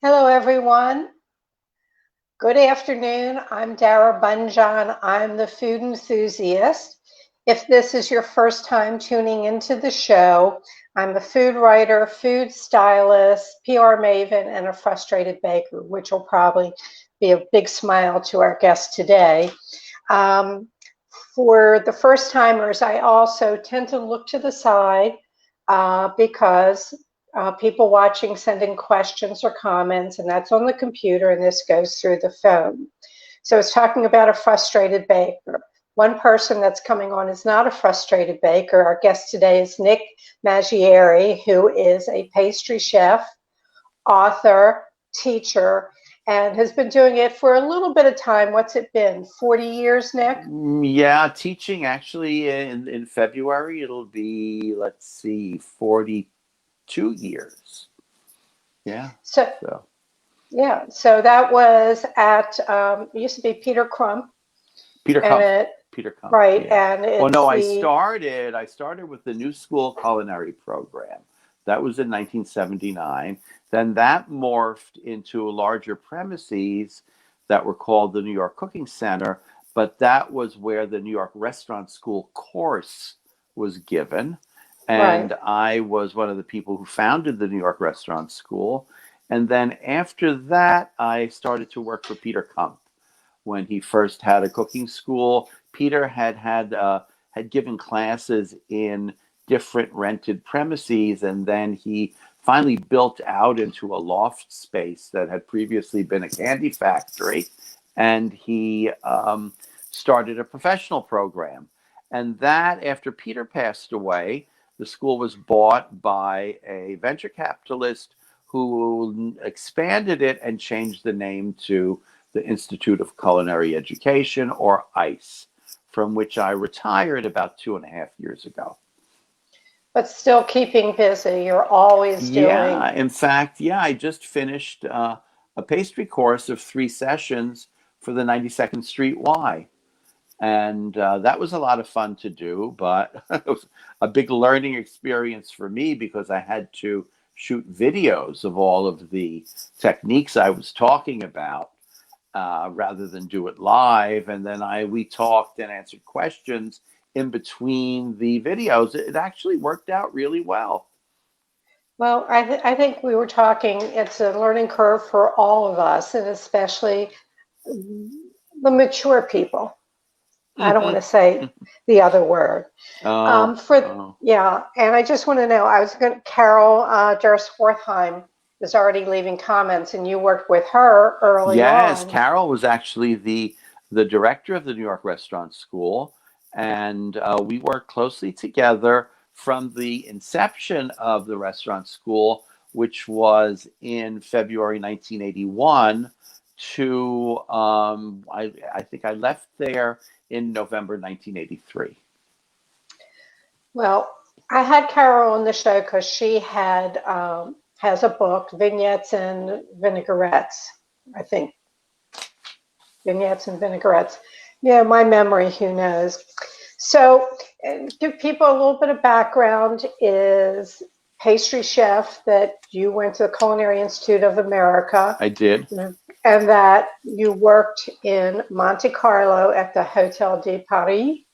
Hello, everyone. Good afternoon. I'm Dara Bunjon. I'm the food enthusiast. If this is your first time tuning into the show, I'm a food writer, food stylist, PR maven, and a frustrated baker, which will probably be a big smile to our guest today. Um, for the first timers, I also tend to look to the side because people watching send in questions or comments, and that's on the computer, and this goes through the phone. So it's talking about a frustrated baker. One person that's coming on is not a frustrated baker. Our guest today is Nick Malgieri, who is a pastry chef, author, teacher, and has been doing it for a little bit of time. What's it been, 40 years, Nick? Yeah, teaching actually in February, it'll be, let's see, 42 years. Yeah. So, So yeah, so that was at, it used to be Peter Crumb, Peter and Kump. it, Peter Kump, right, yeah. and Well, no, it's the, I started with the New School Culinary Program. That was in 1979. Then that morphed into larger premises that were called the New York Cooking Center, but that was where the New York Restaurant School course was given. right. And I was one of the people who founded the New York Restaurant School. And then after that, I started to work for Peter Kump when he first had a cooking school. Peter had given classes in different rented premises, and then he finally built out into a loft space that had previously been a candy factory, and he started a professional program. And that, after Peter passed away, the school was bought by a venture capitalist who expanded it and changed the name to the Institute of Culinary Education, or ICE, from which I retired about 2.5 years ago. But still keeping busy. You're always doing. Yeah, in fact, yeah, I just finished a pastry course of 3 sessions for the 92nd Street Y. And that was a lot of fun to do, but it was a big learning experience for me because I had to shoot videos of all of the techniques I was talking about rather than do it live. And then we talked and answered questions in between the videos. It actually worked out really well. Well, I think we were talking, it's a learning curve for all of us, and especially the mature people. I don't want to say the other word. Oh, oh. Yeah, and I just want to know, I was going to, Carol Derswortheim is already leaving comments, and you worked with her early Yes, on. Carol was actually the director of the New York Restaurant School, and we worked closely together from the inception of the restaurant school, which was in February 1981, to I think I left there in November 1983. Well, I had Carol on the show because she has a book, Vignettes and Vinaigrettes, I think. Vignettes and Vinaigrettes. Yeah, my memory, who knows? So, give people a little bit of background is pastry chef that you went to the Culinary Institute of America, I did, and that you worked in Monte Carlo at the Hotel de Paris, the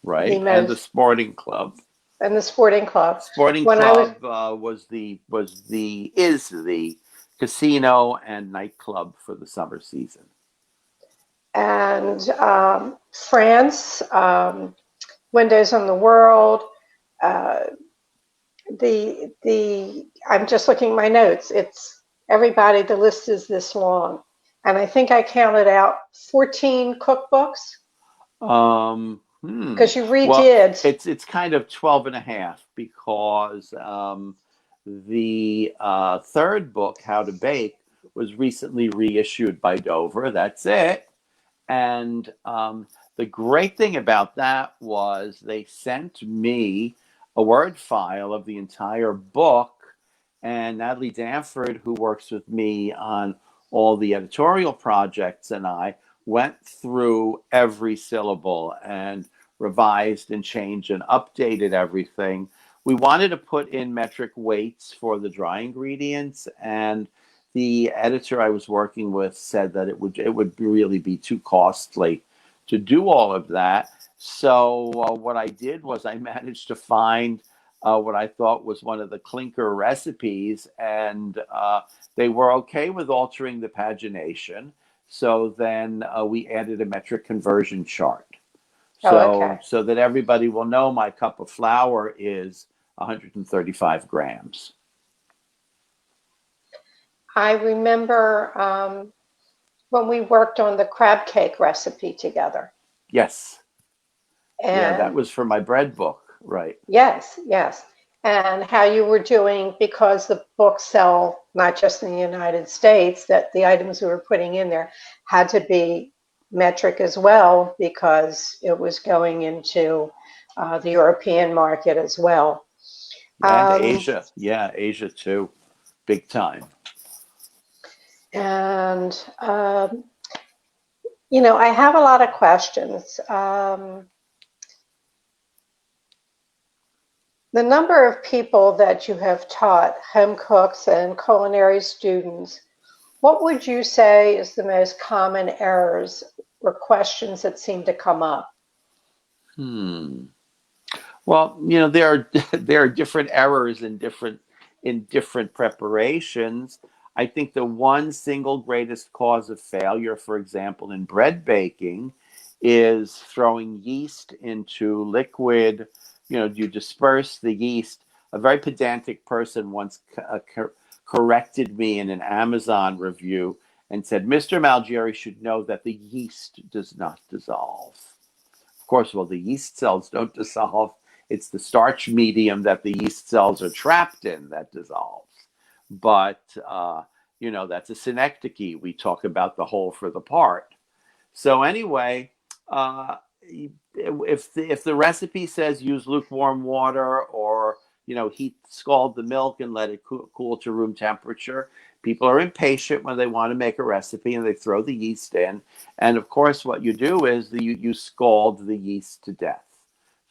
right, and the most, Sporting Club. and the sporting club. Sporting When I was, Club is the casino and nightclub for the summer season. and France, Windows on the World, uh, I'm just looking at my notes. It's everybody, the list is this long. And I think I counted out 14 cookbooks Um, hmm. because you Well, redid. it's kind of 12 and a half because the third book, How to Bake, was recently reissued by Dover. That's it. And the great thing about that was they sent me a Word file of the entire book, and Natalie Danford, who works with me on all the editorial projects, and I went through every syllable and revised and changed and updated everything. We wanted to put in metric weights for the dry ingredients, and the editor I was working with said that it would really be too costly to do all of that. So what I did was I managed to find what I thought was one of the clinker recipes, and they were okay with altering the pagination. So then we added a metric conversion chart. Oh, So okay. so that everybody will know my cup of flour is 135 grams. I remember when we worked on the crab cake recipe together. Yes. Yeah, that And was for my bread book, right? yes, yes. And how you were doing, because the books sell not just in the United States, that the items we were putting in there had to be metric as well, because it was going into the European market as well. And Um, Asia. Yeah, Asia too. Big time. and, I have a lot of questions. The number of people that you have taught, home cooks and culinary students, what would you say is the most common errors or questions that seem to come up? Hmm. Well, there are there are different errors in different preparations. I think the one single greatest cause of failure, for example, in bread baking, is throwing yeast into liquid. You disperse the yeast. A very pedantic person once corrected me in an Amazon review and said, "Mr. Malgieri should know that the yeast does not dissolve." Of course, well, the yeast cells don't dissolve. It's the starch medium that the yeast cells are trapped in that dissolves. But, that's a synecdoche. We talk about the whole for the part. So anyway, if the recipe says use lukewarm water, or heat scald the milk and let it cool to room temperature, people are impatient when they want to make a recipe and they throw the yeast in. And of course, what you do is you scald the yeast to death.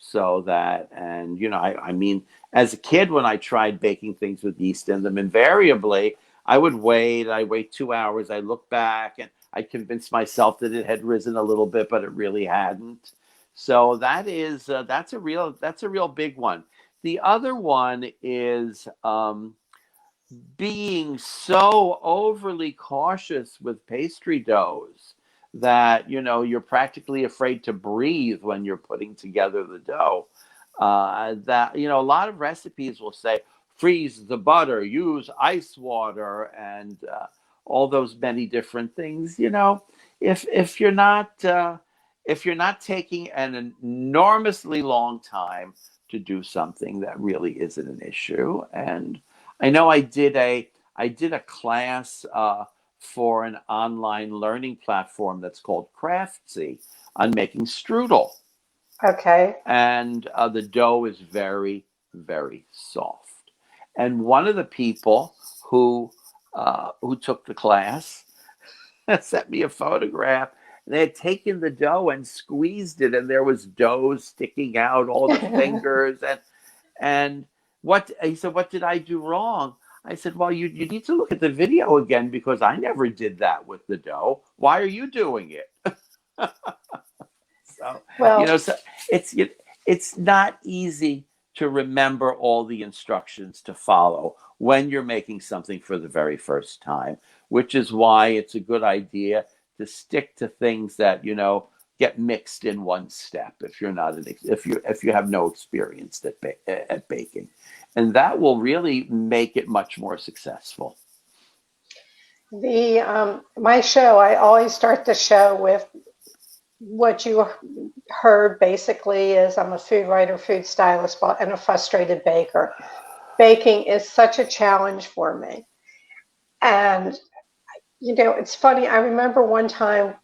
So that, and I mean, as a kid, when I tried baking things with yeast in them, invariably I'd wait 2 hours, I look back, and I convinced myself that it had risen a little bit, but it really hadn't. So that's a real big one. The other one is being so overly cautious with pastry doughs that you're practically afraid to breathe when you're putting together the dough. That a lot of recipes will say freeze the butter, use ice water, and all those many different things. If you're not taking an enormously long time to do something, that really isn't an issue. And I know I did a class for an online learning platform that's called Craftsy on making strudel, Okay. and the dough is very, very soft. And one of the people who took the class sent me a photograph. They had taken the dough and squeezed it, and there was dough sticking out all the fingers. And what he said, what did I do wrong? I said, well, you need to look at the video again, because I never did that with the dough. Why are you doing it? So, Well, so it's not easy to remember all the instructions to follow when you're making something for the very first time, which is why it's a good idea to stick to things that get mixed in one step if you're not if you have no experience at baking, and that will really make it much more successful. the my show, I always start the show with what you heard basically is I'm a food writer, food stylist, and a frustrated baker. Baking is such a challenge for me. And, it's funny. I remember one time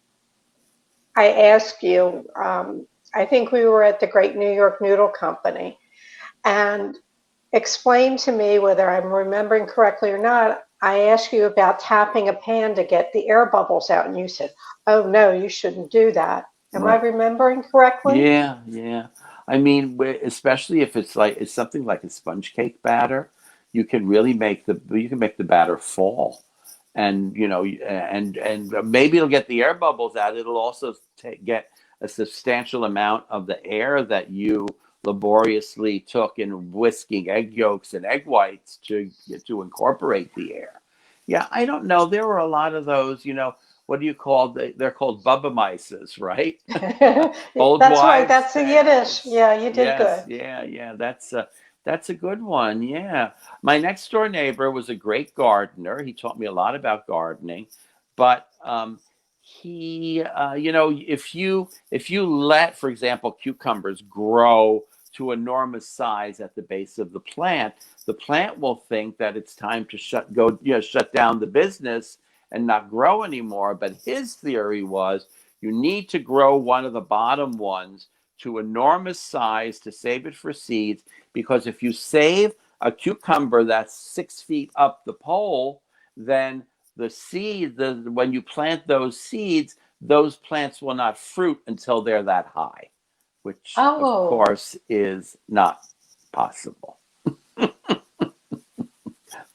I asked you, I think we were at the Great New York Noodle Company, and explain to me whether I'm remembering correctly or not. I asked you about tapping a pan to get the air bubbles out, and you said, "Oh no, you shouldn't do that." Am I Right. remembering correctly? Yeah, yeah. I mean, especially if it's something like a sponge cake batter, you can make the batter fall. and and maybe it'll get the air bubbles out. It'll also get a substantial amount of the air that you laboriously took in whisking egg yolks and egg whites to incorporate the air. Yeah, I don't know. There were a lot of those. What do you call? They're called Bubba Mices, right? Old That's right. wives' That's the Yiddish. tales. Yeah, you did Yes, good. yeah. That's a good one. Yeah. My next door neighbor was a great gardener. He taught me a lot about gardening, but he, if you let, for example, cucumbers grow to enormous size at the base of the plant will think that it's time to shut down the business and not grow anymore. But his theory was you need to grow one of the bottom ones to enormous size to save it for seeds, because if you save a cucumber that's 6 feet up the pole, then when you plant those seeds, those plants will not fruit until they're that high, which of Oh, course is not possible.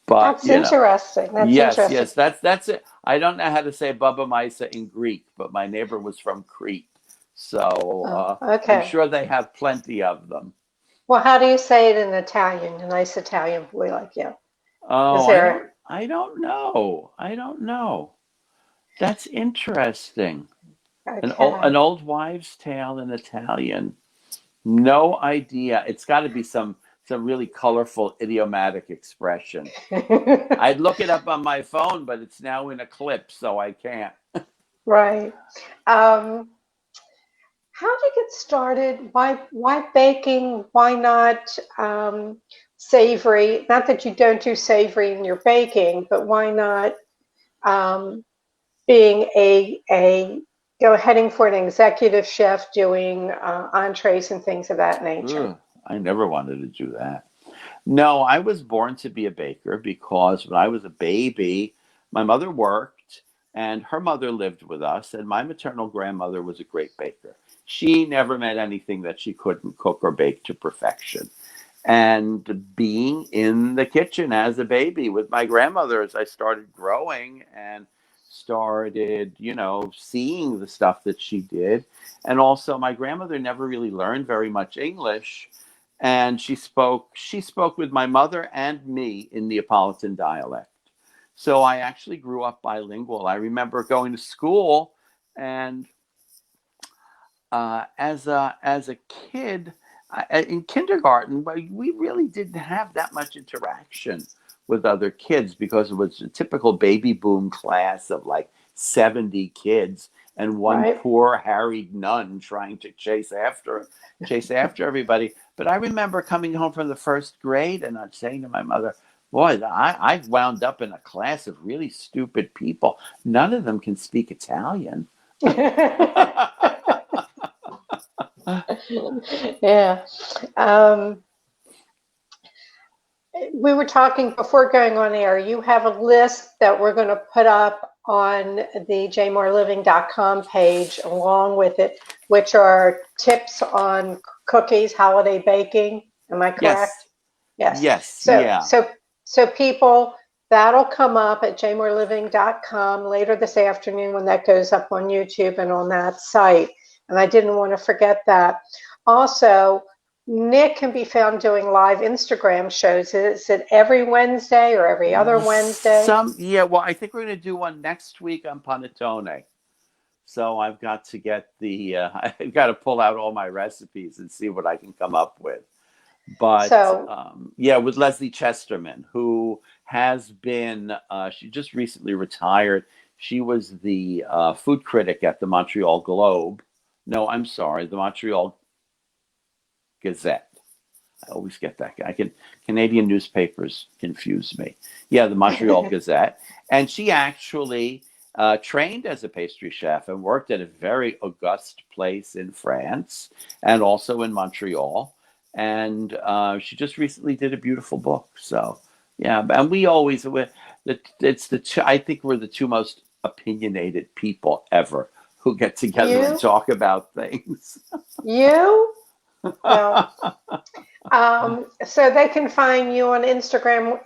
But that's interesting. That's interesting. yes, that's it. I don't know how to say Baba Misa in Greek, but my neighbor was from Crete, so Oh, I'm okay. sure they have plenty of them. Well, how do you say it in Italian? A nice Italian boy like you. Is Oh, there? I don't know. I don't know. That's interesting. An Okay. old wives' tale in Italian. No idea. It's got to be some really colorful idiomatic expression. I'd look it up on my phone, but it's now in Eclipse, so I can't. Right. Um, how did you get started? Why baking? Why not savory? Not that you don't do savory in your baking, but why not um, being heading for an executive chef doing entrees and things of that nature? Ugh, I never wanted to do that. No, I was born to be a baker because when I was a baby, my mother worked and her mother lived with us, and my maternal grandmother was a great baker. She never met anything that she couldn't cook or bake to perfection. And being in the kitchen as a baby with my grandmother as I started growing and started, seeing the stuff that she did. And also my grandmother never really learned very much English, and she spoke with my mother and me in Neapolitan dialect. So I actually grew up bilingual. I remember going to school, and as a kid, in kindergarten, we really didn't have that much interaction with other kids because it was a typical baby boom class of like 70 kids and one Right. poor harried nun trying to chase after everybody. But I remember coming home from the first grade and I'm saying to my mother, boy, I wound up in a class of really stupid people. None of them can speak Italian. Yeah. Um, we were talking before going on air. You have a list that we're going to put up on the jmoreliving.com page along with it, which are tips on cookies, holiday baking. Am I correct? Yes. Yes. Yes, So, yeah. so, so people, that'll come up at jmoreliving.com later this afternoon when that goes up on YouTube and on that site. And I didn't want to forget that. Also, Nick can be found doing live Instagram shows. Is it every Wednesday or every other Wednesday? Well, I think we're going to do one next week on panettone. So I've got to I've got to pull out all my recipes and see what I can come up with. But So, with Leslie Chesterman, who has been, she just recently retired. She was the food critic at the Montreal Globe. No, I'm sorry, the Montreal Gazette. I always get that. Canadian newspapers confuse me. Yeah, the Montreal Gazette. And she actually trained as a pastry chef and worked at a very august place in France and also in Montreal. And she just recently did a beautiful book. So, yeah, and I think we're the two most opinionated people ever who get together and you, talk about things. you, well, so they can find you on Instagram.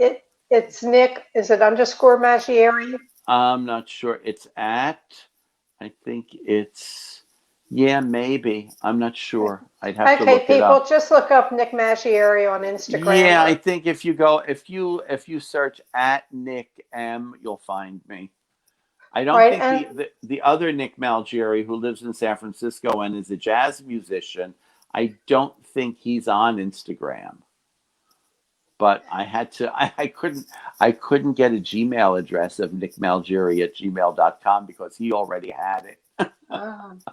It's Nick. Is it underscore Maggieri? I'm not sure. I think it's, yeah, maybe. I'm not sure. I'd have to Okay, look it people, up. just look up Nick Malgieri on Instagram Yeah, I or think if you search at Nick M, you'll find me. I don't right. think the other Nick Malgieri who lives in San Francisco and is a jazz musician, I don't think he's on Instagram. But I had to I couldn't get a Gmail address of Nick Malgieri at gmail.com because he already had it. And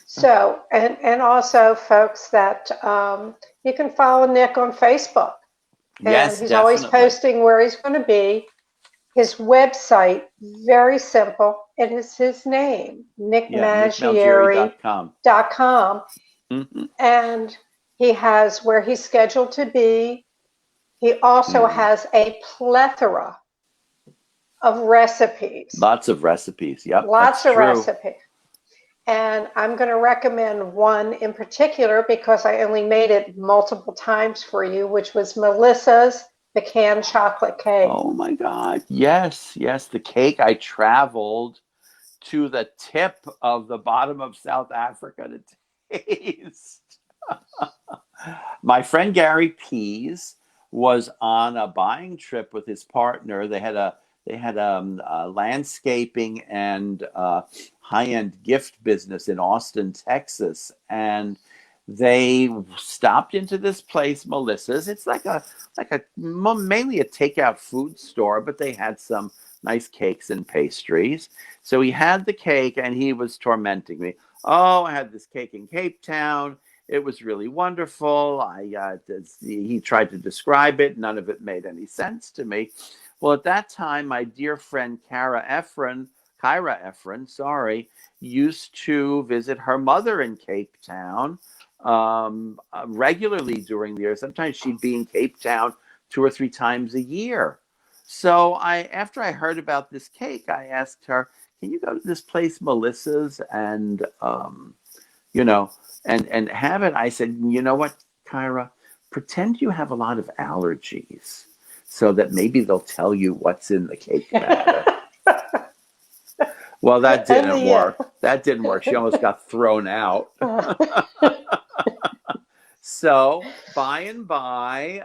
so, and also, folks, that you can follow Nick on Facebook, and Yes, he's always definitely. posting where he's going to be. His website, very simple. It is his name, Yeah, nickmalgieri.com. nickmalgieri.com. Mm-hmm. And he has where he's scheduled to be. He also Mm. has a plethora of recipes, Lots of recipes. Yep, that's lots of true. recipes. And I'm going to recommend one in particular because I only made it multiple times for you, which was Melissa's pecan chocolate cake. Oh my God. Yes, yes. The cake, I traveled to the tip of the bottom of South Africa to taste. My friend Gary Pease was on a buying trip with his partner. They had a landscaping and high-end gift business in Austin, Texas, and they stopped into this place, Melissa's. It's like a mainly a takeout food store, but they had some nice cakes and pastries. So he had the cake, and he was tormenting me. Oh, I had this cake in Cape Town. It was really wonderful. He tried to describe it. None of it made any sense to me. Well, at that time, my dear friend Kyra Efron, sorry, used to visit her mother in Cape Town regularly during the year. Sometimes she'd be in Cape Town 2 or 3 times a year. So after I heard about this cake, I asked her, "Can you go to this place, Melissa's, and you know, and have it?" I said, "You know what, Kyra? Pretend you have a lot of allergies, so that maybe they'll tell you what's in the cake batter." Well, that And didn't work. That didn't work. She almost got thrown out. So by and by,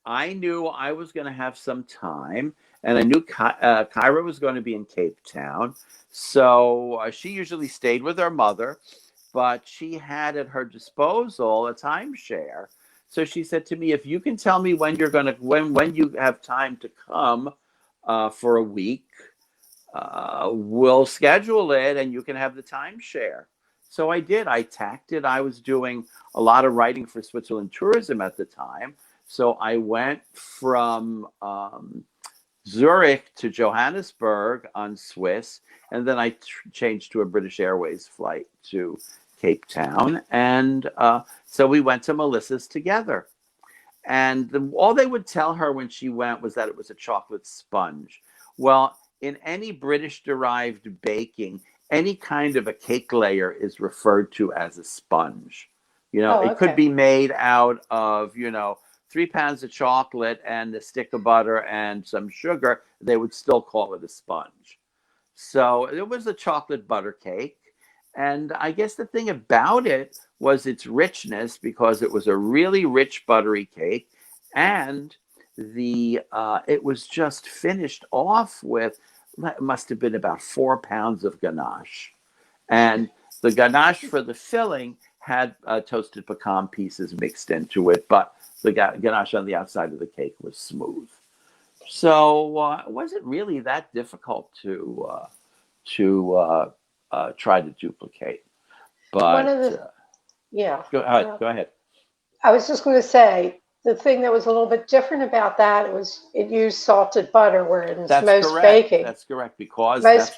I knew I was going to have some time, and I knew Kyra was going to be in Cape Town. So she usually stayed with her mother, but she had at her disposal a timeshare. So she said to me, "If you can tell me when you have time to come for a week, we'll schedule it, and you can have the timeshare." So I did. I tacked it. I was doing a lot of writing for Switzerland Tourism at the time. So I went from Zurich to Johannesburg on Swiss, and then I changed to a British Airways flight to Cape Town. And so we went to Melissa's together. And all they would tell her when she went was that it was a chocolate sponge. Well, in any British derived baking, any kind of a cake layer is referred to as a sponge. oh, It could okay. be made out of, 3 pounds of chocolate and a stick of butter and some sugar. They would still call it a sponge. So it was a chocolate butter cake. And I guess the thing about it was its richness because it was a really rich buttery cake, and the it was just finished off with, it must have been about 4 pounds of ganache, and the ganache for the filling had toasted pecan pieces mixed into it, but the ganache on the outside of the cake was smooth. So it wasn't really that difficult to try to duplicate. One But of the, yeah. go ahead. Go ahead. I was just going to say the thing that was a little bit different about that was it used salted butter, whereas That's most correct. baking, That's correct because most,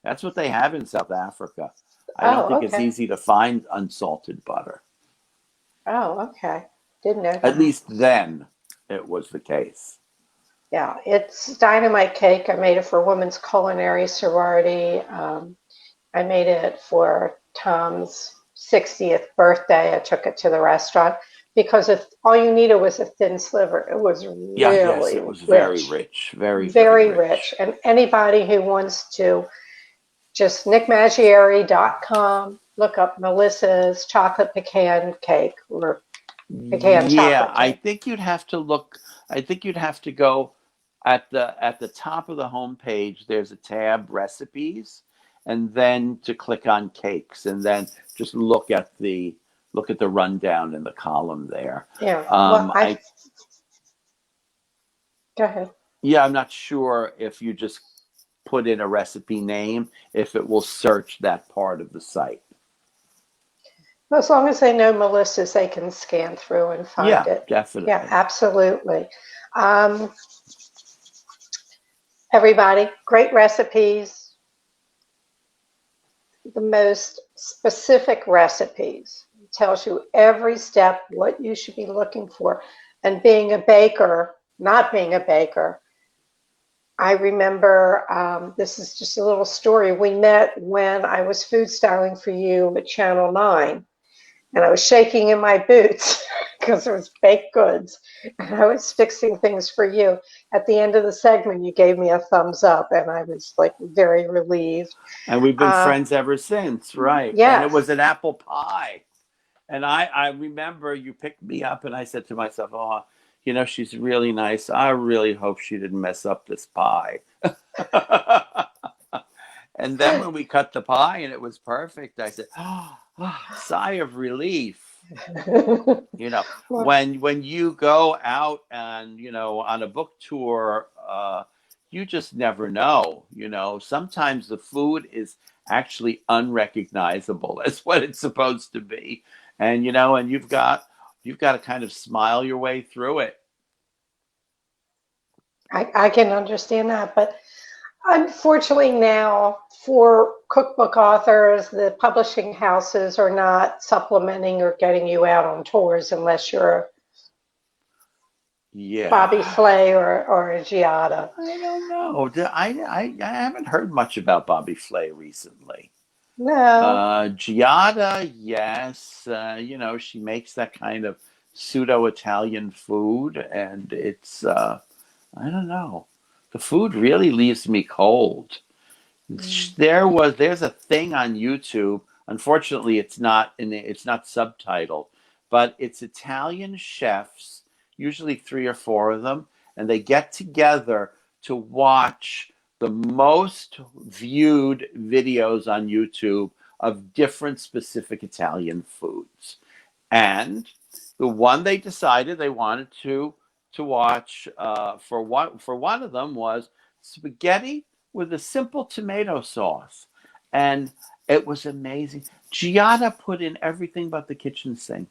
that's what they have in South Africa. I don't oh, think it's okay. easy to find unsalted butter. Oh, okay. Didn't know At that. least then, it was the case. Yeah, it's dynamite cake. I made it for Women's Culinary Sorority. I made it for Tom's 60th birthday. I took it to the restaurant. because all you needed was a thin sliver. It was Yes, really it was very rich, rich, very, very very rich. rich. And anybody who wants to, just nickmalgieri.com, look up Melissa's chocolate pecan cake or pecan Yeah, chocolate I cake. think you'd have to look. I think you'd have to go at the top of the homepage. There's a tab recipes, and then to click on cakes, and then just look at the rundown in the column there. Yeah. Well, I go ahead. Yeah, I'm not sure if you just put in a recipe name if it will search that part of the site. As long as they know Melissa's, they can scan through and find Yeah, it. Yeah, definitely. absolutely. Um, everybody, great recipes, the most specific recipes. It tells you every step what you should be looking for. And being a baker, not being a baker, I remember this is just a little story. We met when I was food styling for you at Channel 9, and I was shaking in my boots because it was baked goods, and I was fixing things for you. At the end of the segment, you gave me a thumbs up, and I was like very relieved. And we've been friends ever since, right? And it was Yes. an apple pie. And I remember you picked me up, and I said to myself, "Oh, you know, she's really nice. I really hope she didn't mess up this pie." And then when we cut the pie and it was perfect, I said, "Oh, sigh of relief." You know, when you go out and on a book tour, you just never know. You know, sometimes the food is actually unrecognizable as what it's supposed to be, and and you've got to kind of smile your way through it. I can understand that, but unfortunately now for cookbook authors, the publishing houses are not supplementing or getting you out on tours unless you're Bobby Yeah, Flay or a Giada. I don't know. I haven't heard much about Bobby Flay recently. No, Giada, yes. She makes that kind of pseudo Italian food, and it's I don't know. The food really leaves me cold. There's a thing on YouTube. Unfortunately, it's not subtitled, but it's Italian chefs, usually three or four of them, and they get together to watch the most viewed videos on YouTube of different specific Italian foods. And the one they decided they wanted to watch for one of them was spaghetti with a simple tomato sauce, and it was amazing. Giada put in everything but the kitchen sink.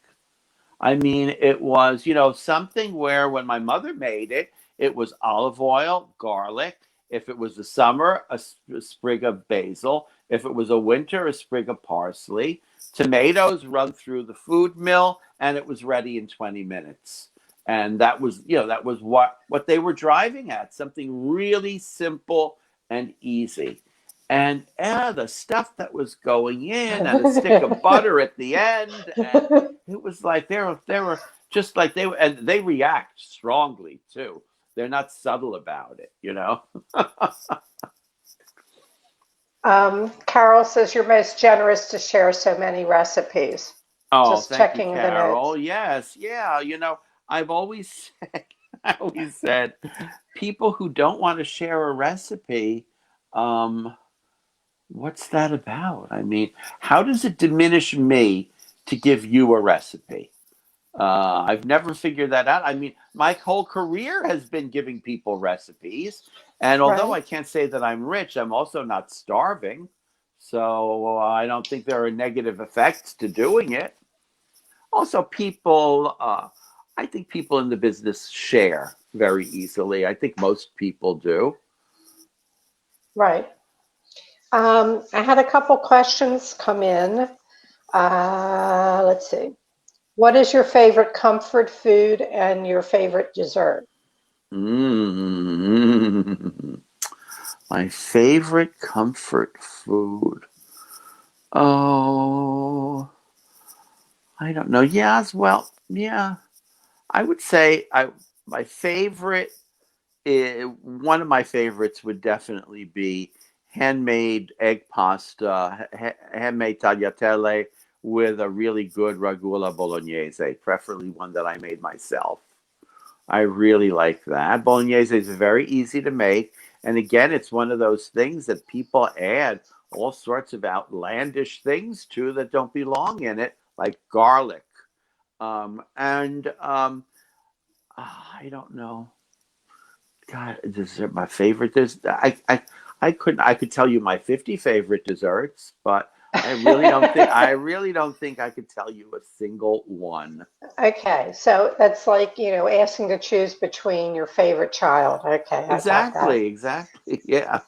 I mean, it was, something where when my mother made it, it was olive oil, garlic. If it was the summer, a sprig of basil. If it was a winter, a sprig of parsley. Tomatoes run through the food mill, and it was ready in 20 minutes. And that was what they were driving at, something really simple and easy. And the stuff that was going in, and a stick of butter at the end, and it was like they were just like and they react strongly too. They're not subtle about it, you know. Carol says you're most generous to share so many recipes. Oh, Just thank you, checking the Carol. notes. Yes, yeah. I've always said, I always said, people who don't want to share a recipe, um, what's that about? I mean, how does it diminish me to give you a recipe? I've never figured that out. I mean, my whole career has been giving people recipes. And although Right. I can't say that I'm rich, I'm also not starving. So I don't think there are negative effects to doing it. Also, I think people in the business share very easily. I think most people do. Right. I had a couple questions come in. Let's see. What is your favorite comfort food and your favorite dessert? Mm. My favorite comfort food. Oh, I don't know. Yes, well, Yeah, I would say my favorite, one of my favorites would definitely be handmade egg pasta, handmade tagliatelle with a really good ragoula bolognese, preferably one that I made myself. I really like that. Bolognese is very easy to make. And again, it's one of those things that people add all sorts of outlandish things to that don't belong in it, like garlic. And I don't know. God, this is my favorite. I couldn't. I could tell you my 50 favorite desserts, but I really don't think I could tell you a single one. Okay, so that's like, asking to choose between your favorite child. Okay, I got that. Exactly, exactly. Yeah.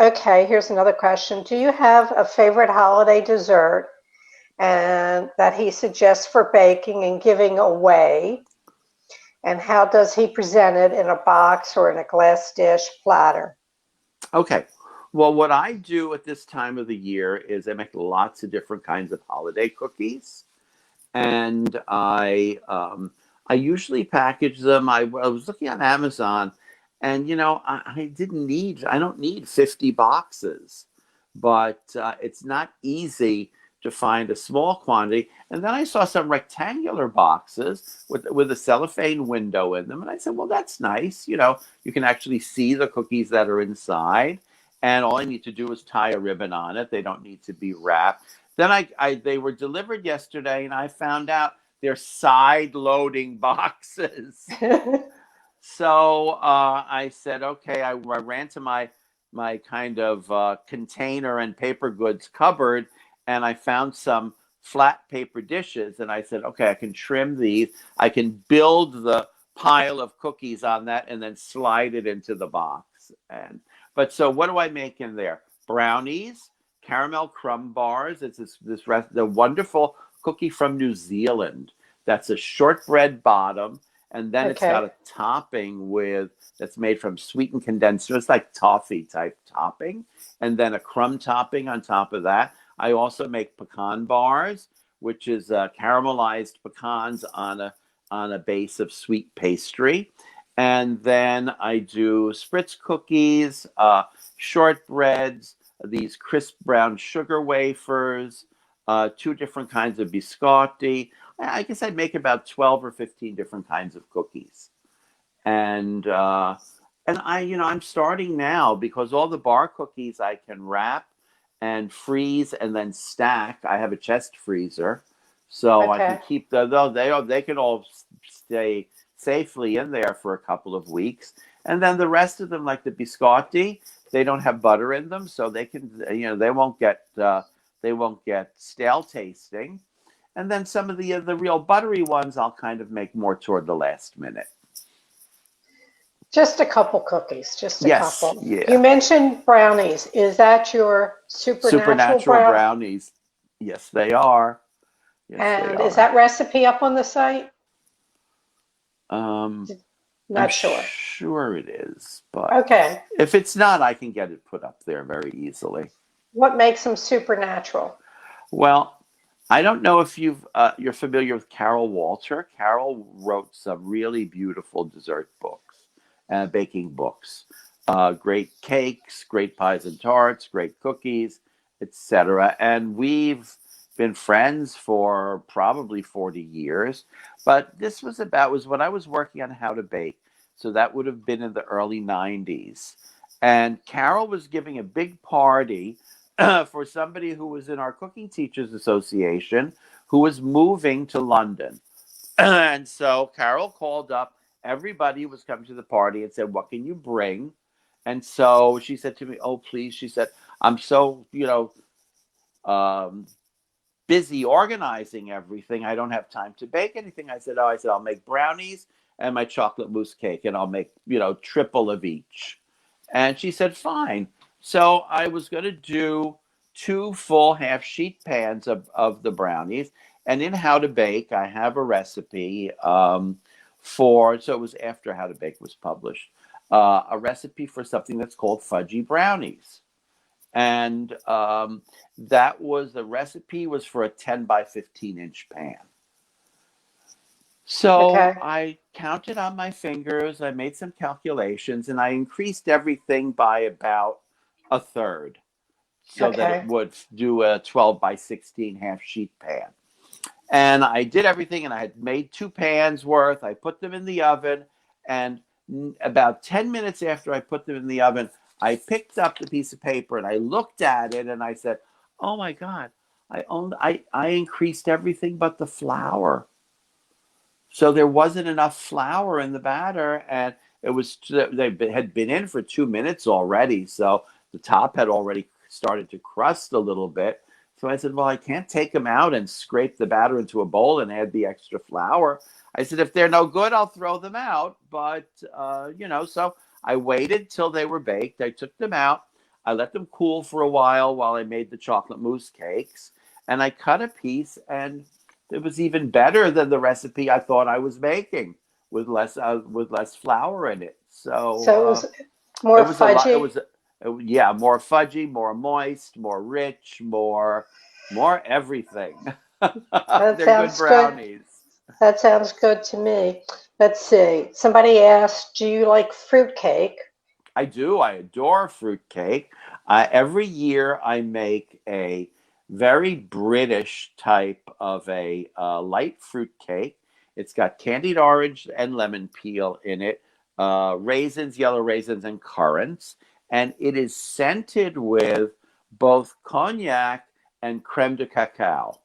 Okay, here's another question. Do you have a favorite holiday dessert and that he suggests for baking and giving away? And how does he present it in a box or in a glass dish platter? Okay. Well, what I do at this time of the year is I make lots of different kinds of holiday cookies, and I usually package them. I was looking on Amazon, and I don't need 50 boxes, but it's not easy to find a small quantity. And then I saw some rectangular boxes with a cellophane window in them, and I said, well, that's nice. You can actually see the cookies that are inside, and all I need to do is tie a ribbon on it. They don't need to be wrapped. Then they were delivered yesterday, and I found out they're side loading boxes. So I said, okay. I ran to my kind of container and paper goods cupboard, and I found some flat paper dishes, and I said, okay, I can trim these. I can build the pile of cookies on that, and then slide it into the box. But so what do I make in there? Brownies, caramel crumb bars. It's the wonderful cookie from New Zealand. That's a shortbread bottom, and then it's got Okay. a topping that's made from sweetened condensed. So it's like toffee type topping, and then a crumb topping on top of that. I also make pecan bars, which is caramelized pecans on a base of sweet pastry. And then I do spritz cookies, shortbreads, these crisp brown sugar wafers, two different kinds of biscotti. I guess I make about 12 or 15 different kinds of cookies. And I'm starting now because all the bar cookies I can wrap and freeze and then stack. I have a chest freezer, so I can Okay. keep they can all stay safely in there for a couple of weeks. And then the rest of them, like the biscotti, they don't have butter in them, so they won't get stale tasting. And then some of the real buttery ones I'll kind of make more toward the last minute. Just a couple cookies, just a Yes, couple. You yeah. mentioned brownies. Is that your supernatural Supernatural brown? brownies. Yes, they are. Yes, they And is are. that recipe up on the site? Um, I'm Not sure. sure it is, but Okay. if it's not, I can get it put up there very easily. What makes them supernatural? Well, I don't know if you're familiar with Carol Walter. Carol wrote some really beautiful dessert books, baking books. Great cakes, great pies and tarts, great cookies, etc. And we've been friends for probably 40 years. But this was when I was working on How to Bake. So that would have been in the early 90s. And Carol was giving a big party for somebody who was in our Cooking Teachers Association who was moving to London. And so Carol called up everybody who was coming to the party and said, what can you bring? And so she said to me, oh, please. She said, I'm so, um, busy organizing everything. I don't have time to bake anything. I said, I'll make brownies and my chocolate mousse cake, and I'll make, triple of each. And she said, fine. So I was going to do two full half sheet pans of the brownies. And in How to Bake, I have a recipe so it was after How to Bake was published, a recipe for something that's called fudgy brownies. And the recipe was for a 10 by 15 inch pan. So Okay. I counted on my fingers, I made some calculations, and I increased everything by about a third so that it Okay. would do a 12 by 16 half sheet pan. And I did everything, and I had made 2 pans worth. I put them in the oven, and about 10 minutes after I put them in the oven, I picked up the piece of paper and I looked at it and I said, "Oh my God, I increased everything but the flour." So there wasn't enough flour in the batter, and they had been in for 2 minutes already, so the top had already started to crust a little bit. So I said, "Well, I can't take them out and scrape the batter into a bowl and add the extra flour." I said, "If they're no good, I'll throw them out." But so I waited till they were baked. I took them out. I let them cool for a while I made the chocolate mousse cakes, and I cut a piece, and it was even better than the recipe I thought I was making with less flour in it. So So it was it more was a lot. fudgy. Yeah, more fudgy, more moist, more rich, more everything. That They're good sounds good. brownies. That sounds good to me. Let's see. Somebody asked, "Do you like fruitcake?" I do. I adore fruitcake. Every year I make a very British type of a light fruitcake. It's got candied orange and lemon peel in it, raisins, yellow raisins, and currants. And it is scented with both cognac and creme de cacao.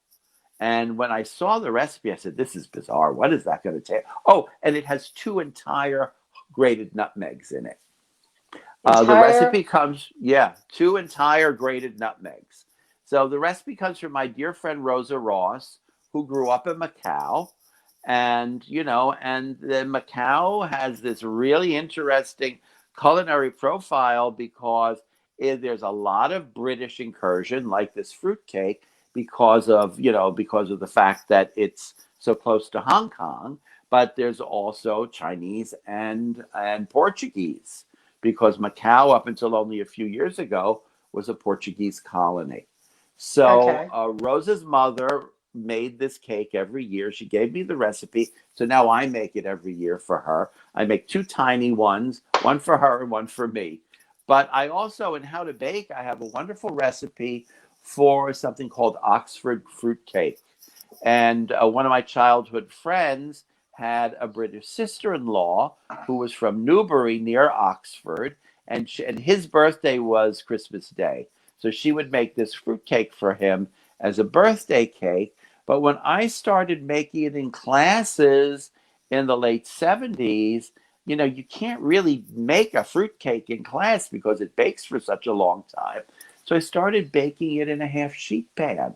And when I saw the recipe, I said, "This is bizarre. What is that going to take?" Oh, and it has 2 entire grated nutmegs in it. The Entire. recipe comes, yeah, 2 entire grated nutmegs. So the recipe comes from my dear friend Rosa Ross, who grew up in Macau. And the Macau has this really interesting culinary profile because there's a lot of British incursion, like this fruitcake, because of the fact that it's so close to Hong Kong. But there's also Chinese and Portuguese because Macau, up until only a few years ago, was a Portuguese colony. So Okay. Rosa's mother made this cake every year. She gave me the recipe, so now I make it every year for her. I make 2 tiny ones, one for her and one for me. But I also, in How to Bake, I have a wonderful recipe for something called Oxford fruit cake. And one of my childhood friends had a British sister-in-law who was from Newbury near Oxford, and his birthday was Christmas Day. So she would make this fruitcake for him as a birthday cake. But when I started making it in classes in the late 70s, you can't really make a fruitcake in class because it bakes for such a long time. So I started baking it in a half sheet pan.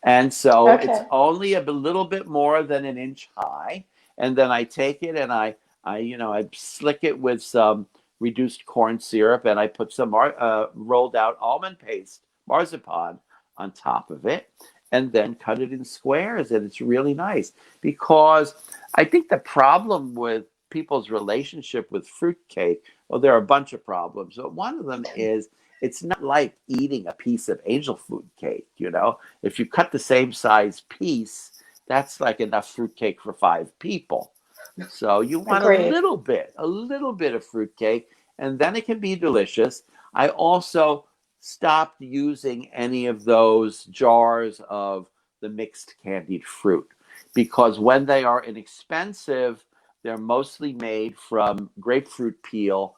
And so it's Okay. only a little bit more than an inch high. And then I take it and I slick it with some reduced corn syrup, and I put some rolled out almond paste, marzipan, on top of it, and then cut it in squares. And it's really nice because I think the problem with people's relationship with fruitcake, well, there are a bunch of problems, but one of them is it's not like eating a piece of angel food cake. If you cut the same size piece, that's like enough fruitcake for 5 people. So you want Agreed. a little bit of fruitcake, and then it can be delicious. I also stopped using any of those jars of the mixed candied fruit because when they are inexpensive, they're mostly made from grapefruit peel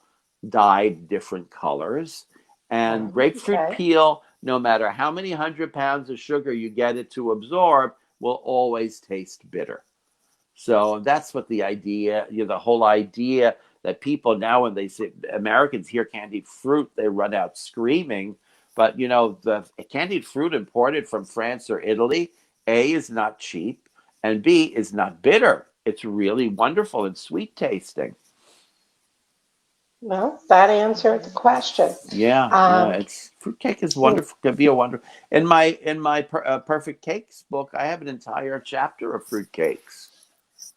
dyed different colors. And grapefruit Okay. peel, no matter how many 100 pounds of sugar you get it to absorb, will always taste bitter. So that's what the whole idea that people now, when they say Americans hear candied fruit, they run out screaming. But the candied fruit imported from France or Italy, A, is not cheap, and B, is not bitter. It's really wonderful and sweet tasting. Well, that answered the question. Yeah. Um, It's fruitcake is wonderful. Could be a wonder. In my perfect cakes book, I have an entire chapter of fruitcakes.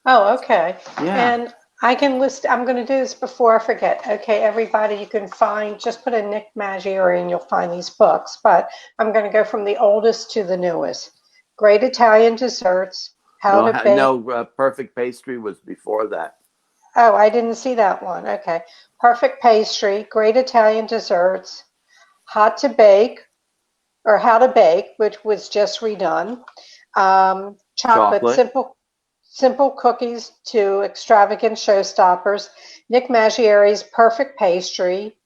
oh, okay. Yeah. And I can list, I'm going to do this before I forget. Okay, everybody, you can find, just put in Nick Malgieri and you'll find these books. But I'm going to go from the oldest to the newest. Great Italian Desserts, How to bake. Perfect Pastry was before that. Oh, I didn't see that one. Okay. Perfect Pastry, Great Italian Desserts, Hot to Bake, or How to Bake, which was just redone. Chocolate, Chocolate. simple cookies to extravagant showstoppers. Nick Malgieri's Perfect Pastry,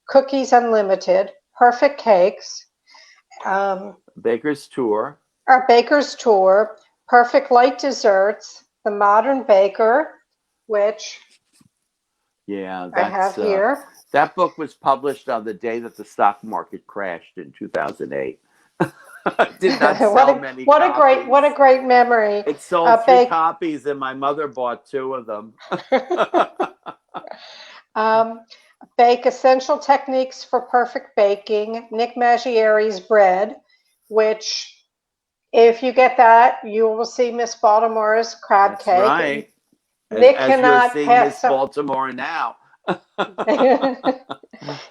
Cookies Unlimited, Perfect Cakes, Baker's Tour. our Baker's Tour, Perfect Light Desserts, The Modern Baker, which Yeah, I have here. that book was published on the day that the stock market crashed in 2008. Did not sell many copies. What a great memory. It sold 3 copies, and my mother bought 2 of them. Bake Essential Techniques for Perfect Baking, Nick Malgieri's Bread, which, if you get that, you will see Miss Baltimore's crab That's cake. right. Nick as cannot you're seeing pass Miss Baltimore now.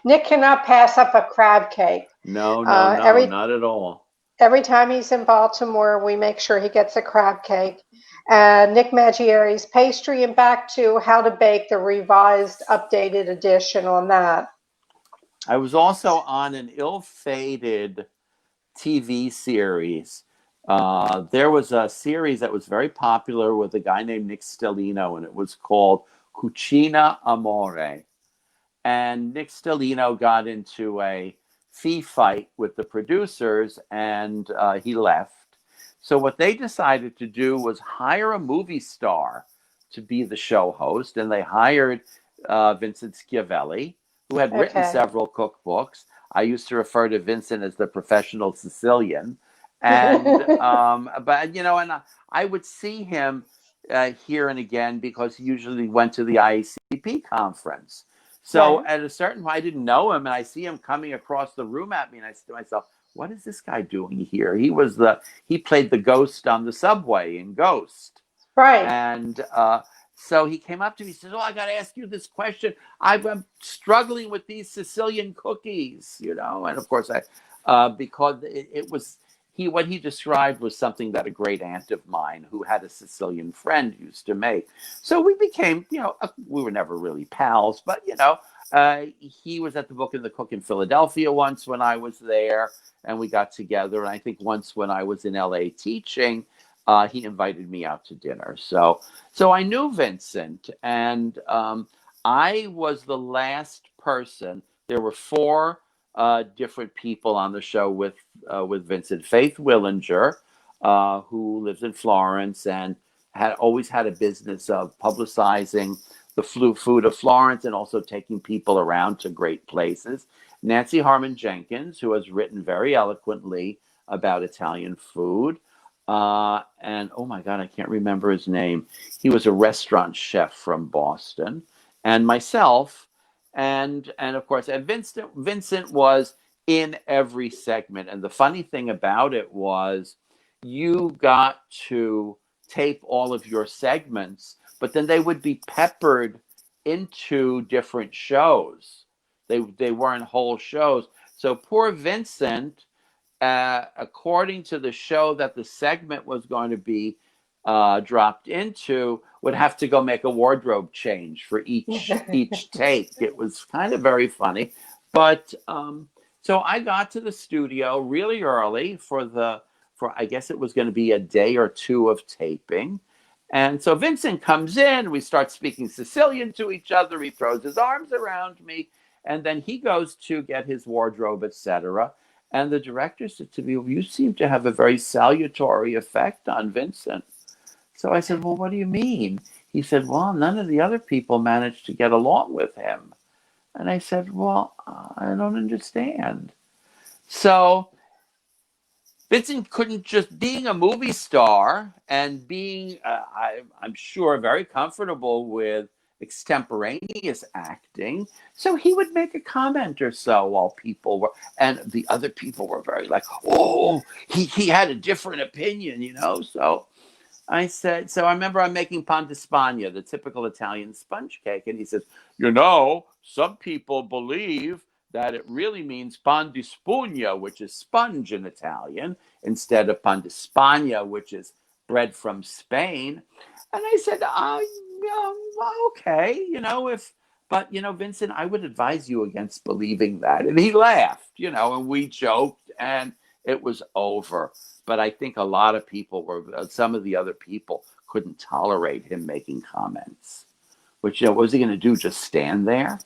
Nick cannot pass up a crab cake. No, not at all. Every time he's in Baltimore, we make sure he gets a crab cake. Nick Malgieri's Pastry, and back to How to Bake, the revised, updated edition on that. I was also on an ill-fated TV series. There was a series that was very popular with a guy named Nick Stellino, and it was called Cucina Amore. And Nick Stellino got into a fee fight with the producers, and he left. So what they decided to do was hire a movie star to be the show host, and they hired Vincent Schiavelli, who had written several cookbooks. I used to refer to Vincent as the professional Sicilian. And but and I would see him here and again because he usually went to the IACP conference. So at a certain point, I didn't know him, and I see him coming across the room at me, and I said to myself, "What is this guy doing here?" He played the ghost on the subway in Ghost, right? And so he came up to me, and says, "Oh, I got to ask you this question. I'm struggling with these Sicilian cookies, And of course, because it was. What he described was something that a great aunt of mine who had a Sicilian friend used to make. So we became, we were never really pals, but, he was at the Book and the Cook in Philadelphia once when I was there, and we got together. And I think once when I was in LA teaching, he invited me out to dinner. So I knew Vincent, and I was the last person. There were 4 different people on the show with Vincent. Faith Willinger, who lives in Florence and had always had a business of publicizing the food of Florence and also taking people around to great places. Nancy Harmon Jenkins, who has written very eloquently about Italian food. And oh my God, I can't remember his name. He was a restaurant chef from Boston. And myself, and of course, and Vincent was in every segment. And the funny thing about it was you got to tape all of your segments, but then they would be peppered into different shows. They weren't whole shows. So poor Vincent, according to the show that the segment was going to be dropped into, would have to go make a wardrobe change for each take. It was kind of very funny, but so I got to the studio really early for I guess it was going to be a day or 2 of taping. And so Vincent comes in, we start speaking Sicilian to each other. He throws his arms around me, and then he goes to get his wardrobe, etc. And the director said to me, "Well, you seem to have a very salutary effect on Vincent." So I said, "Well, what do you mean?" He said, "Well, none of the other people managed to get along with him." And I said, "Well, I don't understand." So Vincent couldn't, just being a movie star and being, I'm sure, very comfortable with extemporaneous acting. So he would make a comment or so while people were, and the other people were very like, "Oh, he had a different opinion, So I said, so I remember I'm making pan di Spagna, the typical Italian sponge cake. And he says, some people believe that it really means pan di spugna, which is sponge in Italian, instead of pan di Spagna, which is bread from Spain. And I said, okay, but Vincent, I would advise you against believing that. And he laughed, and we joked, and it was over. But I think a lot of people some of the other people couldn't tolerate him making comments, which, what was he going to do? Just stand there?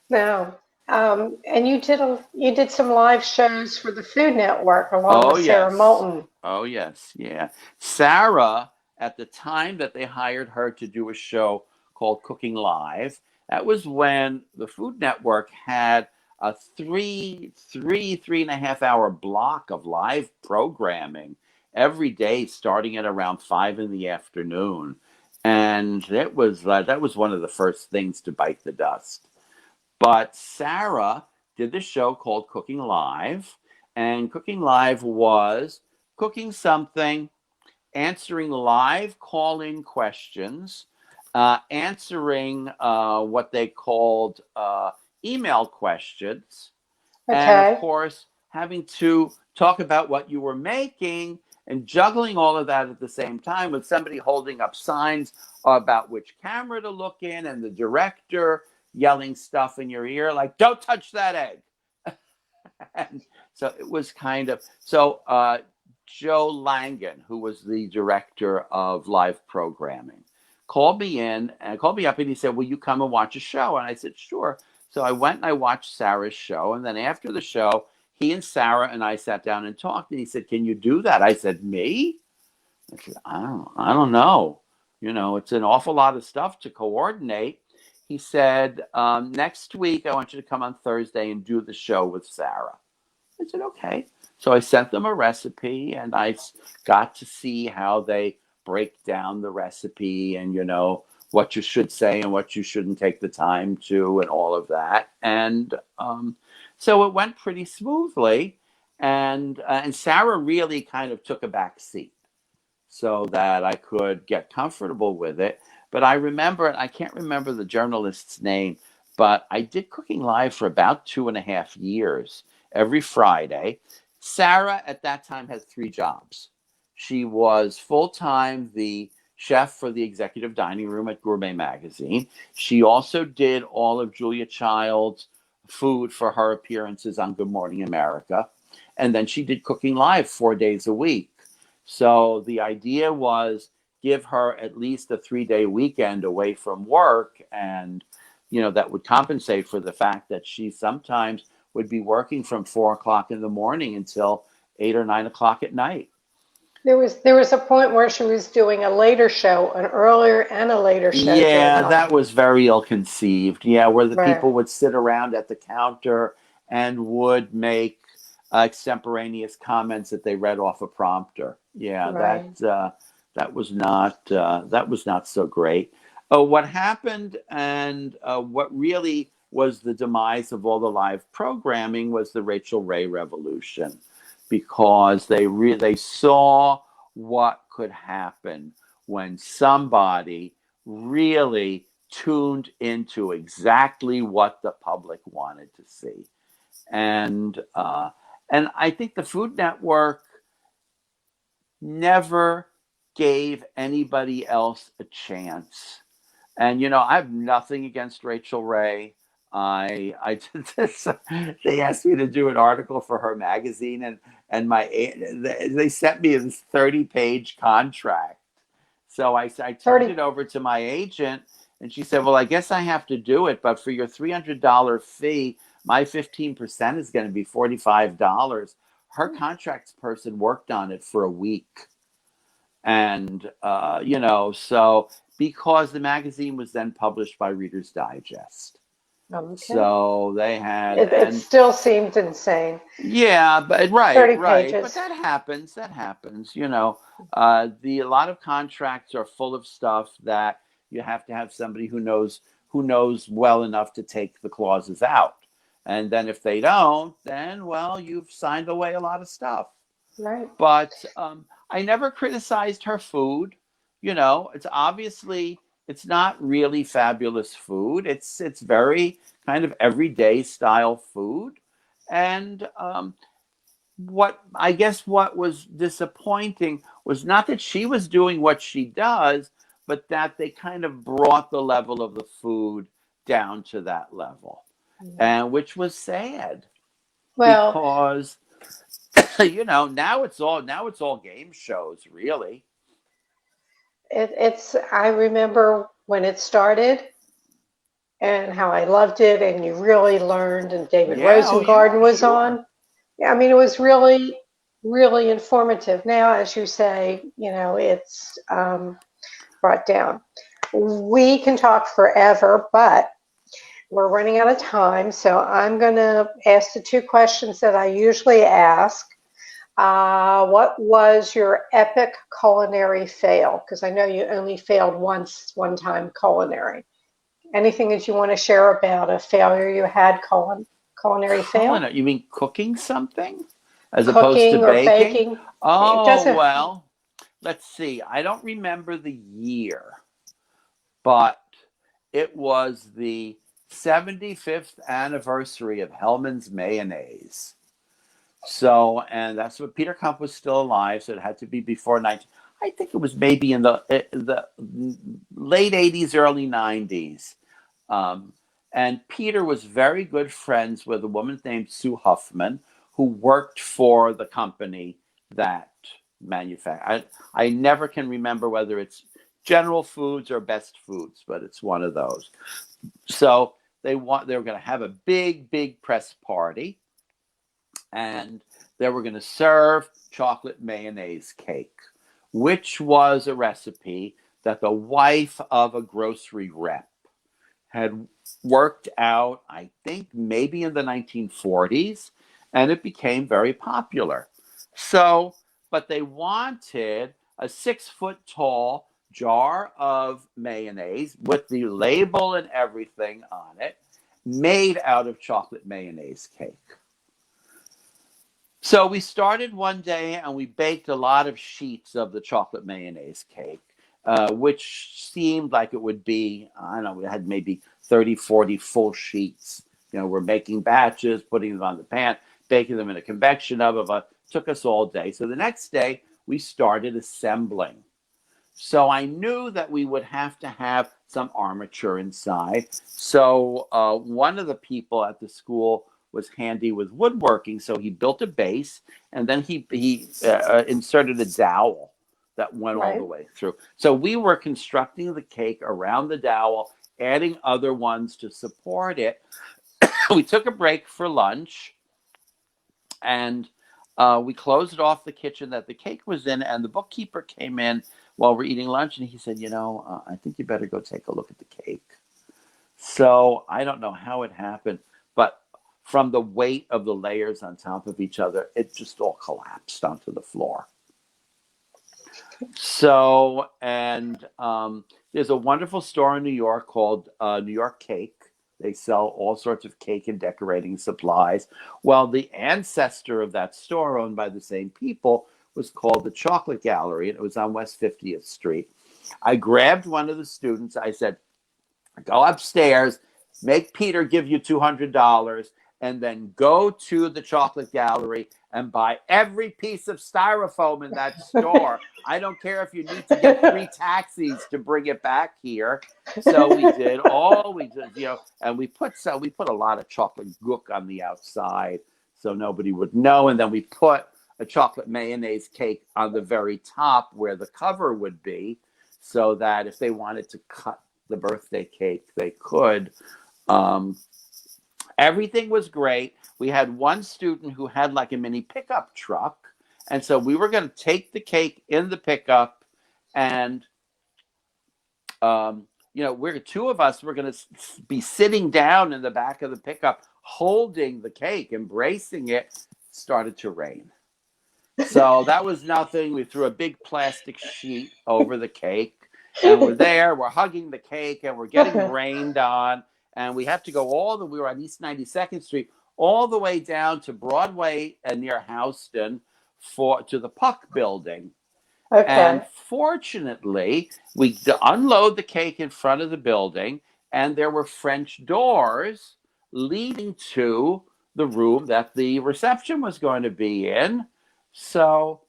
No. And you did some live shows for the Food Network along with Sarah Moulton. Oh, yes. Yeah. Sarah, at the time that they hired her to do a show called Cooking Live, that was when the Food Network had a three and a half hour block of live programming every day, starting at around 5 in the afternoon. And that was one of the first things to bite the dust. But Sarah did this show called Cooking Live, and Cooking Live was cooking something, answering live call-in questions, answering what they called email questions, and of Okay. course having to talk about what you were making and juggling all of that at the same time with somebody holding up signs about which camera to look in and the director yelling stuff in your ear like, don't touch that egg. And so it was kind of Joe Langan, who was the director of live programming, called me up and he said, will you come and watch a show? And I said, sure. So I went and I watched Sarah's show. And then after the show, he and Sarah and I sat down and talked. And he said, can you do that? I said, me? I said, I don't know. It's an awful lot of stuff to coordinate. He said, next week, I want you to come on Thursday and do the show with Sarah. I said, okay. So I sent them a recipe and I got to see how they break down the recipe and, what you should say and what you shouldn't take the time to and all of that. And so it went pretty smoothly. And Sarah really kind of took a back seat so that I could get comfortable with it. But I remember, and I can't remember the journalist's name, but I did Cooking Live for about 2.5 years, every Friday. Sarah at that time had 3 jobs. She was full-time the chef for the executive dining room at Gourmet Magazine. She also did all of Julia Child's food for her appearances on Good Morning America. And then she did Cooking Live 4 days a week. So the idea was give her at least a 3-day weekend away from work. And, that would compensate for the fact that she sometimes would be working from 4 o'clock in the morning until 8 or 9 o'clock at night. There was a point where she was doing a later show, an earlier and a later show during Yeah, the that was very ill conceived. Yeah, where the right. people would sit around at the counter and would make extemporaneous comments that they read off a prompter. Yeah, Right. that was not so great. What happened and what really was the demise of all the live programming was the Rachel Ray revolution, because they saw what could happen when somebody really tuned into exactly what the public wanted to see. And I think the Food Network never gave anybody else a chance. And I have nothing against Rachel Ray. I did this. They asked me to do an article for her magazine, and they sent me this 30-page contract. So I turned 30. it over to my agent, and she said, well, I guess I have to do it, but for your $300 fee, my 15% is going to be $45. Her contracts person worked on it for a week. And, so because the magazine was then published by Reader's Digest. Okay. So they had, It still seemed insane. yeah, but 30 right. pages. But that happens. A lot of contracts are full of stuff that you have to have somebody who knows well enough to take the clauses out. And then if they don't, then, well, you've signed away a lot of stuff. Right. But I never criticized her food. It's not really fabulous food. It's very kind of everyday style food. And what I guess what was disappointing was not that she was doing what she does, but that they kind of brought the level of the food down to that level, and which was sad Well, because now it's all game shows, really. it's, I remember when it started and how I loved it, and you really learned, and David Yeah, oh Rosengarten yeah, was sure. on. Yeah, I mean, it was really, really informative. Now, as you say, it's brought down. We can talk forever, but we're running out of time. So I'm going to ask the two questions that I usually ask. What was your epic culinary fail? Because I know you only failed once, one time culinary. Anything that you want to share about a failure you had, culinary fail? Culinary, you mean cooking something as opposed to Cooking or baking? baking? It Oh, doesn't, well, let's see. I don't remember the year, but it was the 75th anniversary of Hellmann's Mayonnaise. So, and that's what Peter Kump was still alive, so it had to be before 19. I think it was maybe in the late 80s, early 90s. Um, and Peter was very good friends with a woman named Sue Huffman, who worked for the company that manufactured. I never can remember whether it's General Foods or Best Foods, but it's one of those. So they were going to have a big press party, and they were going to serve chocolate mayonnaise cake, which was a recipe that the wife of a grocery rep had worked out, I think maybe in the 1940s, and it became very popular. So, but they wanted a 6 foot tall jar of mayonnaise with the label and everything on it, made out of chocolate mayonnaise cake. So we started one day and we baked a lot of sheets of the chocolate mayonnaise cake, which seemed like it would be, I don't know, we had maybe 30, 40 full sheets. We're making batches, putting them on the pan, baking them in a convection oven. It took us all day. So the next day we started assembling. So I knew that we would have to have some armature inside. So one of the people at the school was handy with woodworking, so he built a base, and then he inserted a dowel that went all the right? way through. So we were constructing the cake around the dowel, adding other ones to support it. We took a break for lunch, and we closed off the kitchen that the cake was in, and the bookkeeper came in while we're eating lunch, and he said, I think you better go take a look at the cake. So I don't know how it happened, but from the weight of the layers on top of each other, it just all collapsed onto the floor. So, and there's a wonderful store in New York called New York Cake. They sell all sorts of cake and decorating supplies. Well, the ancestor of that store, owned by the same people, was called the Chocolate Gallery, and it was on West 50th Street. I grabbed one of the students. I said, go upstairs, make Peter give you $200, and then go to the Chocolate Gallery and buy every piece of styrofoam in that store. I don't care if you need to get 3 taxis to bring it back here. So we did all we did, and we put a lot of chocolate gook on the outside so nobody would know, and then we put a chocolate mayonnaise cake on the very top where the cover would be, so that if they wanted to cut the birthday cake, they could. Everything was great. We had one student who had like a mini pickup truck, and so we were going to take the cake in the pickup, and we're two of us. We're going to be sitting down in the back of the pickup, holding the cake, embracing it. It started to rain. So that was nothing. We threw a big plastic sheet over the cake, and we're hugging the cake, and we're getting rained on, and we have to go we were on East 92nd Street, all the way down to Broadway and near Houston to the Puck building. And Okay. fortunately, we unload the cake in front of the building, and there were French doors leading to the room that the reception was going to be in. So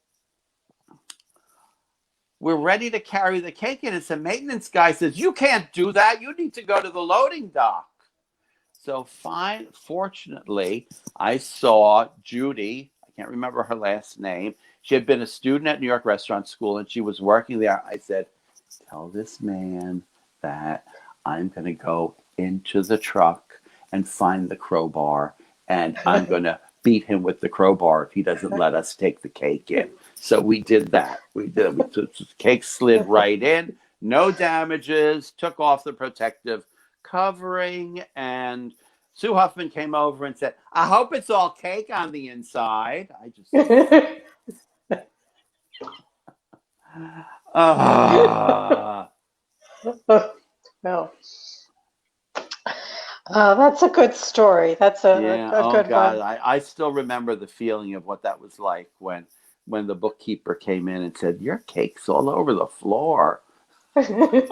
we're ready to carry the cake in. It's a maintenance guy says, you can't do that. You need to go to the loading dock. So fortunately, I saw Judy. I can't remember her last name. She had been a student at New York Restaurant School, and she was working there. I said, tell this man that I'm going to go into the truck and find the crowbar, and I'm going to beat him with the crowbar if he doesn't let us take the cake in. So we did that. The cake slid right in, no damages, took off the protective covering, and Sue Huffman came over and said, I hope it's all cake on the inside. I just well, that's a good story. That's a good God. one. I still remember the feeling of what that was like when the bookkeeper came in and said, your cake's all over the floor. There's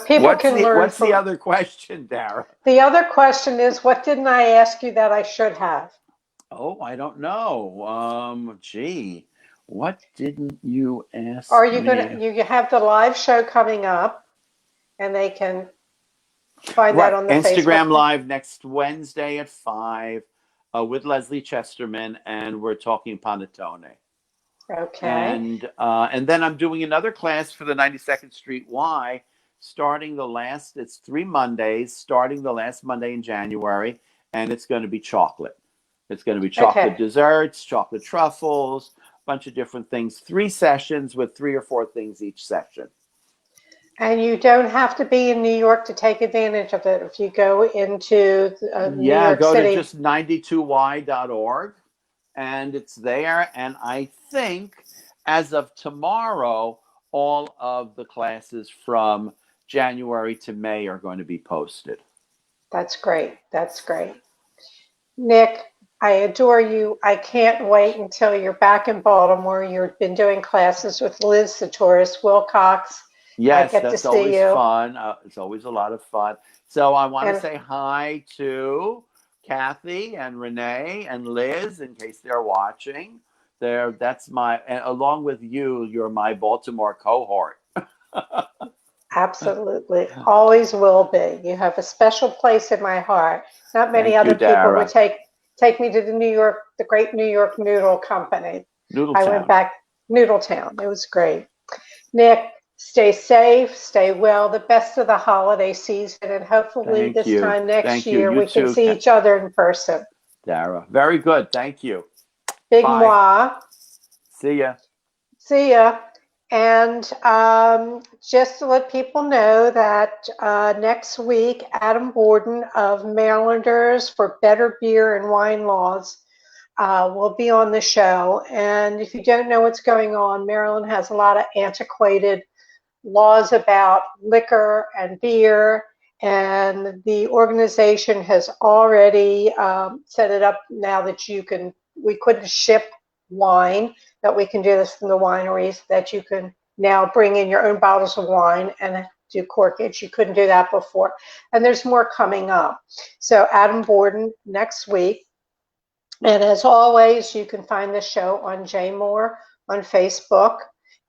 people can learn. What's the other question, Dara? The other question is, what didn't I ask you that I should have? Oh, I don't know. Gee, what didn't you ask Are you me? gonna? You have the live show coming up, and they can find that on the Instagram Facebook. Live next Wednesday at 5 with Leslie Chesterman, and we're talking panettone. Okay. And then I'm doing another class for the 92nd Street Y, it's 3 Mondays, starting the last Monday in January, and it's going to be chocolate. It's going to be chocolate desserts, chocolate truffles, a bunch of different things. 3 sessions with 3 or 4 things each session. And you don't have to be in New York to take advantage of it. If you go into New York go City. to just 92y.org, and it's there. And I think as of tomorrow, all of the classes from January to May are going to be posted. That's great. That's great. Nick, I adore you. I can't wait until you're back in Baltimore. You've been doing classes with Liz Satoris Wilcox. Yes, I get that's to see always you. fun. It's always a lot of fun. So I want to say hi to Kathy and Renee and Liz in case they're watching. That's and along with you, you're my Baltimore cohort. Absolutely. Always will be. You have a special place in my heart. Not many Thank you, other people Dara. would take me to the great New York Noodle Company. I went back, Noodletown. It was great. Nick, stay safe, stay well, the best of the holiday season, and hopefully time next year we can see each other in person. Dara, very good. Thank you. Big moi. See ya. See ya. And just to let people know that next week, Adam Borden of Marylanders for Better Beer and Wine Laws will be on the show. And if you don't know what's going on, Maryland has a lot of antiquated laws about liquor and beer. And the organization has already set it up now that we couldn't ship wine, that we can do this from the wineries, that you can now bring in your own bottles of wine and do corkage. You couldn't do that before. And there's more coming up. So Adam Borden next week. And as always, you can find the show on JMore on Facebook.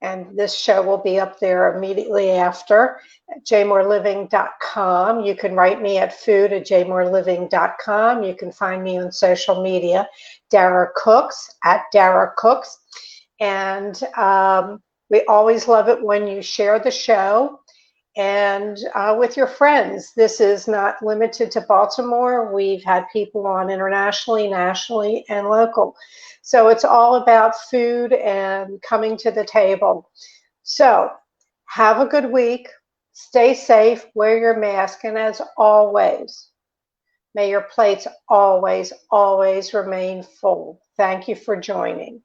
And this show will be up there immediately after at jmoreliving.com. You can write me at food@jmoreliving.com. You can find me on social media, Dara Cooks, at Dara Cooks. And we always love it when you share the show and with your friends. This is not limited to Baltimore. We've had people on internationally, nationally, and local. So it's all about food and coming to the table. So have a good week. Stay safe. Wear your mask. And as always, may your plates always, always remain full. Thank you for joining.